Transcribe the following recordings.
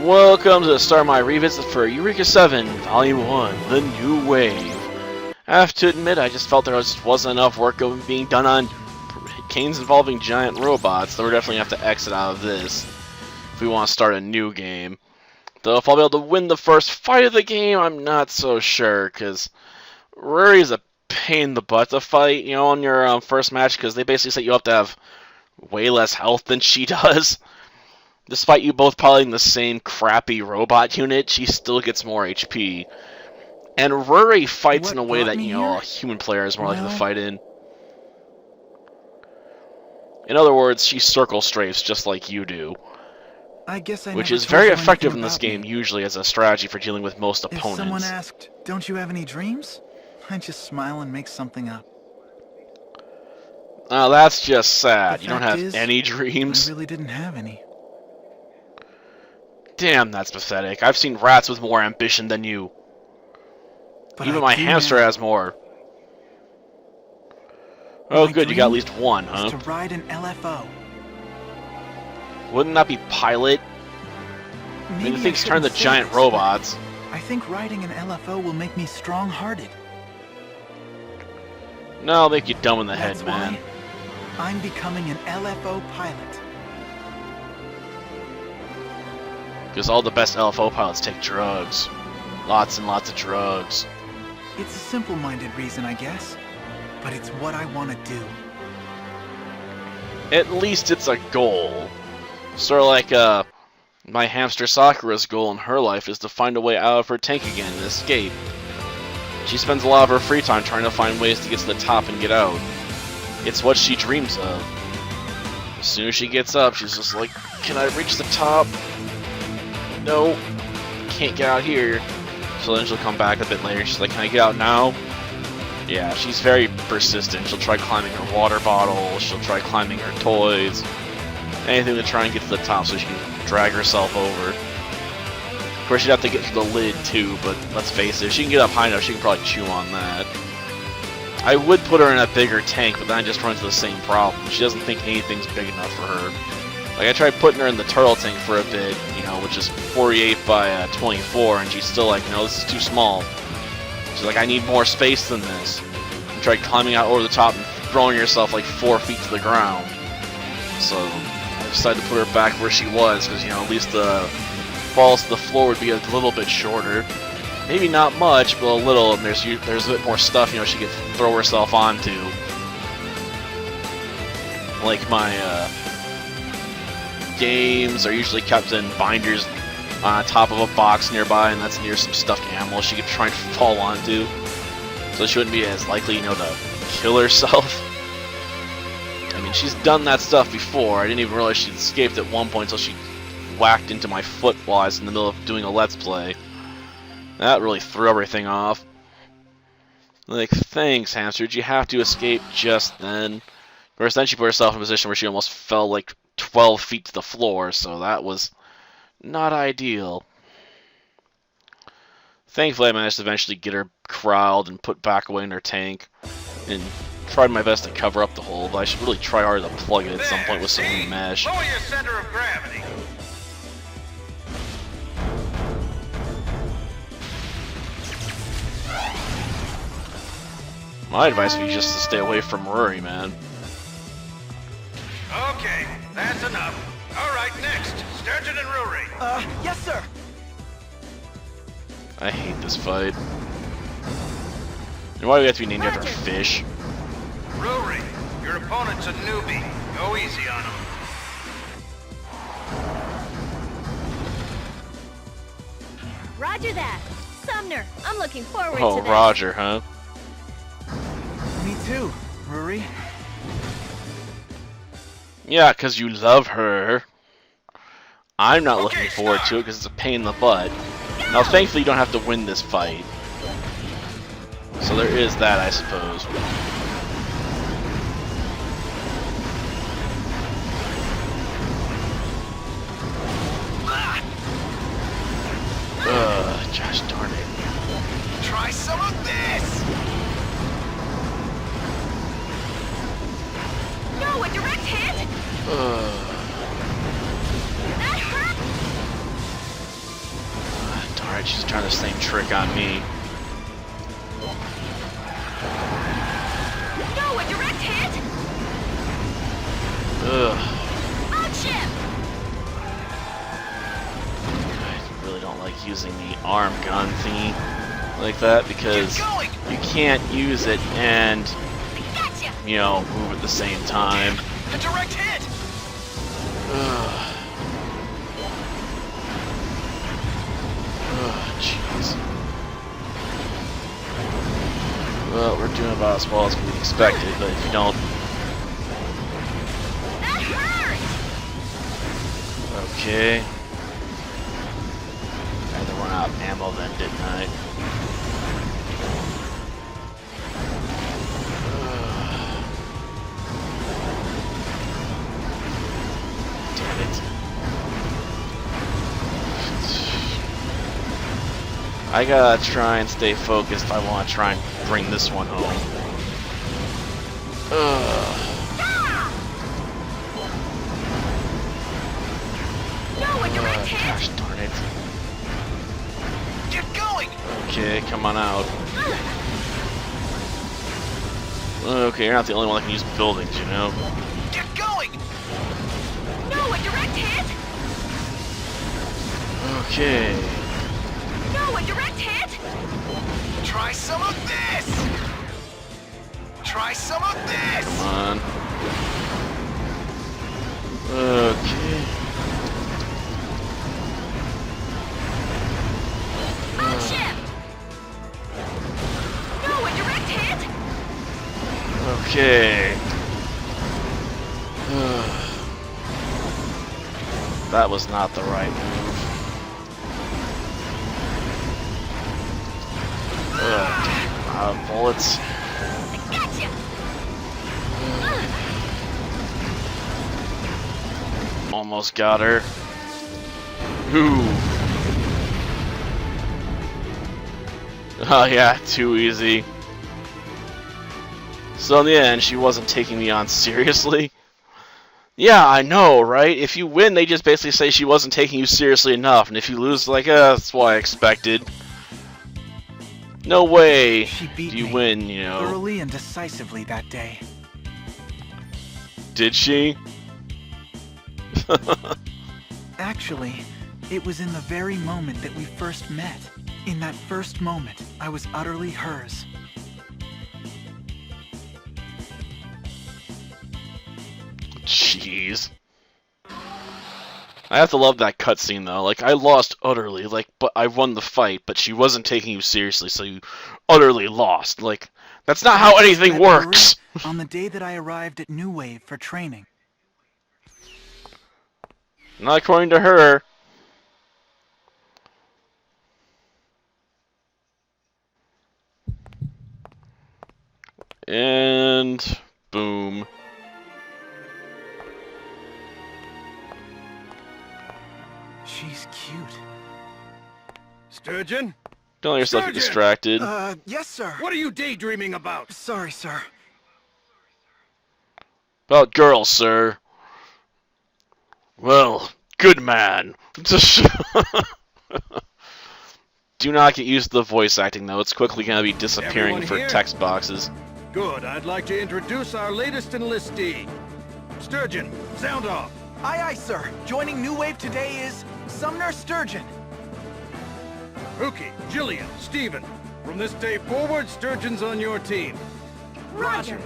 Welcome to the start of my revisit for Eureka 7, Volume 1, The New Wave. I have to admit, I just felt there wasn't enough work being done on games involving giant robots, so we're definitely going to have to exit out of this if we want to start a new game. Though if I'll be able to win the first fight of the game, I'm not so sure, because Rory's a pain in the butt to fight, you know, on your first match, because they basically set you up to have way less health than she does. Despite you both piloting the same crappy robot unit, she still gets more HP. And Rory fights in a way that, you know, a human player is more likely to fight in. In other words, she circle strafes just like you do. Which is very effective in this game, usually as a strategy for dealing with most opponents. If someone asked, "Don't you have any dreams?" I just smile and make something up. Oh, that's just sad. You don't have any dreams? I really didn't have any. Damn, that's pathetic. I've seen rats with more ambition than you. But even my hamster has more. Oh, good, you got at least one, huh? To ride an LFO. Wouldn't that be pilot? I mean, the things turn the giant robots. I think riding an LFO will make me strong-hearted. No, it'll make you dumb in the head, man. I'm becoming an LFO pilot. Because all the best LFO pilots take drugs. Lots and lots of drugs. It's a simple-minded reason, I guess. But it's what I want to do. At least it's a goal. Sort of like, my hamster Sakura's goal in her life is to find a way out of her tank again and escape. She spends a lot of her free time trying to find ways to get to the top and get out. It's what she dreams of. As soon as she gets up, she's just like, can I reach the top? No, can't get out here. So then she'll come back a bit later. She's like, can I get out now? Yeah, she's very persistent. She'll try climbing her water bottle. She'll try climbing her toys. Anything to try and get to the top so she can drag herself over. Of course, she'd have to get to the lid too, but let's face it, if she can get up high enough, she can probably chew on that. I would put her in a bigger tank, but then I just run into the same problem. She doesn't think anything's big enough for her. Like, I tried putting her in the turtle tank for a bit, you know, which is 48 by 24, and she's still like, no, this is too small. She's like, I need more space than this. And tried climbing out over the top and throwing herself like 4 feet to the ground. So I decided to put her back where she was, because, you know, at least the falls to the floor would be a little bit shorter. Maybe not much, but a little, and there's a bit more stuff, you know, she could throw herself onto. Like my, games are usually kept in binders on top of a box nearby, and that's near some stuffed animals she could try and fall onto. So she wouldn't be as likely, you know, to kill herself. I mean, she's done that stuff before. I didn't even realize she'd escaped at one point until she whacked into my foot while I was in the middle of doing a Let's Play. That really threw everything off. Like, thanks, hamster. Did you have to escape just then? Of course, then she put herself in a position where she almost fell, like, 12 feet to the floor, so that was not ideal. Thankfully, I managed to eventually get her corralled and put back away in her tank, and tried my best to cover up the hole, but I should really try harder to plug it at some point with some new mesh. Lower your center of gravity. My advice would be just to stay away from Rory, man. Okay, that's enough. All right, next, Sturgeon and Rory. Yes, sir. I hate this fight. And why do we have to be named after a fish? Rory, your opponent's a newbie. Go easy on him. Roger that. Sumner, I'm looking forward to Oh, this. Roger, huh? Me too, Rory. Yeah, because you love her. I'm not looking forward to it because it's a pain in the butt. Now, thankfully, you don't have to win this fight. So there is that, I suppose. Ugh, gosh darn it. Try some of this! No, a direct hit? That hurt! Alright, she's trying the same trick on me. No, a direct hit! Ugh. Outship! I really don't like using the arm gun thingy like that because you can't use it and, Gotcha! you know, move at the same time. A direct hit! Ugh. Jeez. Well, we're doing about as well as we expected, but if you don't... That hurt! Okay. I had to run out of ammo then, didn't I? Damn it. I gotta try and stay focused if I want to try and bring this one home. No, a direct Gosh hit! darn it. Get going! Okay, come on out. Okay, you're not the only one that can use buildings, you know? Get going! No, a direct hit! Okay. No, a direct hit! Try some of this! Try some of this! Come on. Okay. Outship! No, a direct hit! Okay. That was not the right move. Bullets. Gotcha! Almost got her. Ooh. Oh yeah, too easy. So in the end, she wasn't taking me on seriously. Yeah, I know, right? If you win, they just basically say she wasn't taking you seriously enough, and if you lose, like, that's what I expected. No way She beat do you me win, you know. thoroughly and decisively that day. Did she? Actually, it was in the very moment that we first met. In that first moment, I was utterly hers. Jeez. I have to love that cutscene though. Like, I lost utterly, like, but I won the fight, but she wasn't taking you seriously, so you utterly lost. Like, that's not how anything works! On the day that I arrived at New Wave for training. Not according to her. And boom. She's cute. Sturgeon? Don't let yourself get distracted. Yes, sir. What are you daydreaming about? Sorry, sir. About girls, sir. Well, good man. Do not get used to the voice acting, though. It's quickly going to be disappearing Everyone for here? text boxes. Good, I'd like to introduce our latest enlistee. Sturgeon, sound off. Aye, aye, sir. Joining New Wave today is Sumner Sturgeon. Rookie, Jillian, Steven. From this day forward, Sturgeon's on your team. Roger.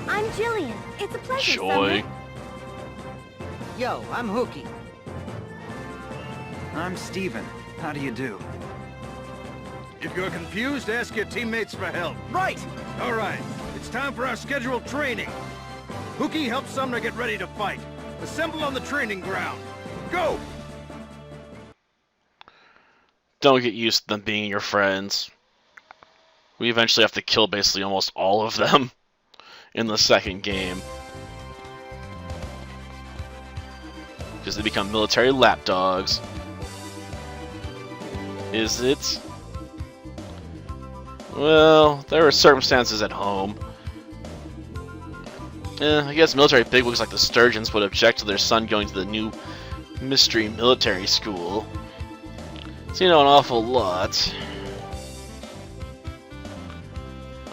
I'm Jillian. It's a pleasure, Joy. Sumner. Yo, I'm Hookie. I'm Steven. How do you do? If you're confused, ask your teammates for help. Right! All right, it's time for our scheduled training. Hookie, help Sumner get ready to fight. Assemble on the training ground. Go! Don't get used to them being your friends. We eventually have to kill basically almost all of them in the second game. Because they become military lapdogs. Is it? Well, there are circumstances at home. I guess military bigwigs like the Sturgeons would object to their son going to the new mystery military school. So you know an awful lot.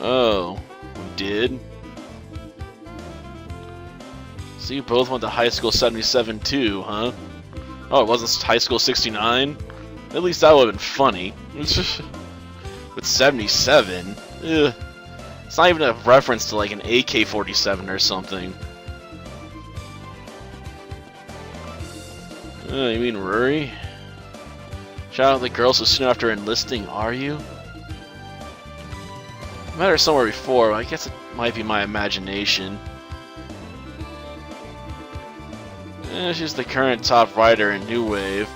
Oh, we did? So you both went to high school 77 too, huh? Oh, it wasn't high school 69? At least that would have been funny. With 77? Ugh. It's not even a reference to like an AK-47 or something. You mean Rory? Shout out the girls so soon after enlisting, are you? I met her somewhere before, but I guess it might be my imagination. She's the current top rider in New Wave.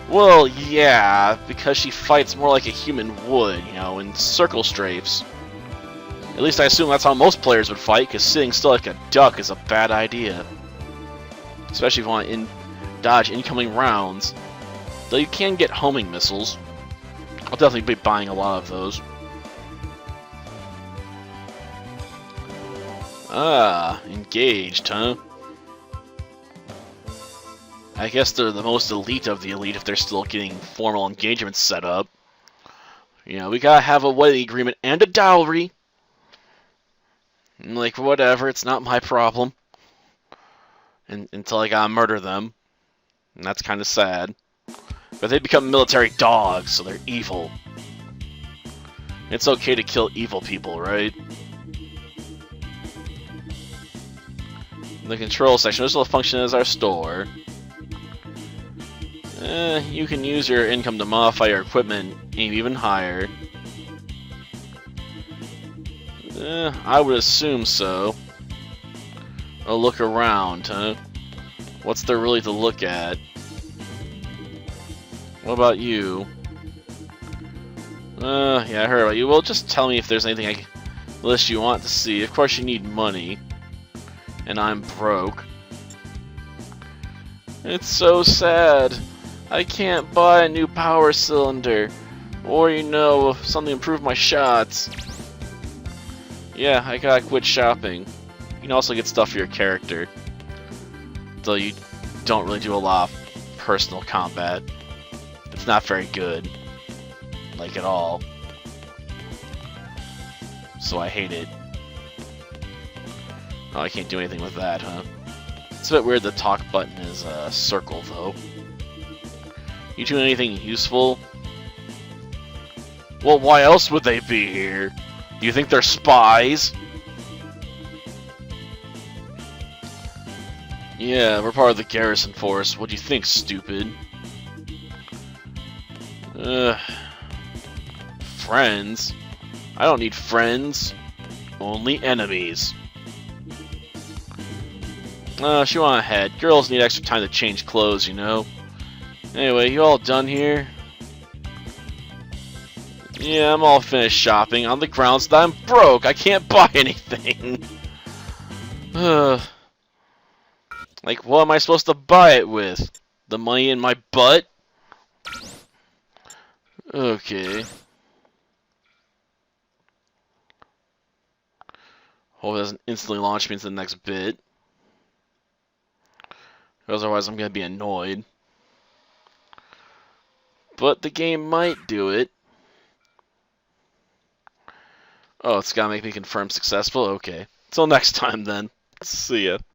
Well, yeah, because she fights more like a human would, you know, in circle strafes. At least I assume that's how most players would fight, because sitting still like a duck is a bad idea. Especially if you want to dodge incoming rounds. Though you can get homing missiles. I'll definitely be buying a lot of those. Ah, engaged, huh? I guess they're the most elite of the elite if they're still getting formal engagements set up. You know, we gotta have a wedding agreement and a dowry. Like, whatever, it's not my problem. Until I gotta murder them. And that's kinda sad. But they become military dogs, so they're evil. It's okay to kill evil people, right? The control section, this will function as our store. You can use your income to modify your equipment, aim even higher. I would assume so. Oh, look around, huh? What's there really to look at? What about you? Yeah, I heard about you. Well, just tell me if there's anything list you want to see. Of course you need money. And I'm broke. It's so sad. I can't buy a new power cylinder. Or, you know, something to improve my shots. Yeah, I gotta quit shopping. You can also get stuff for your character. Though you don't really do a lot of personal combat. It's not very good. Like, at all. So I hate it. Oh, I can't do anything with that, huh? It's a bit weird the talk button is a circle, though. You doing anything useful? Well, why else would they be here? Do you think they're spies? Yeah, we're part of the garrison force. What do you think, stupid? Friends? I don't need friends. Only enemies. She went ahead. Girls need extra time to change clothes, you know. Anyway, you all done here? Yeah, I'm all finished shopping on the grounds that I'm broke. I can't buy anything. Like, what am I supposed to buy it with? The money in my butt? Okay. Hope it doesn't instantly launch me into the next bit. Otherwise, I'm gonna be annoyed. But the game might do it. Oh, it's gotta make me confirm successful? Okay. Till next time, then. See ya.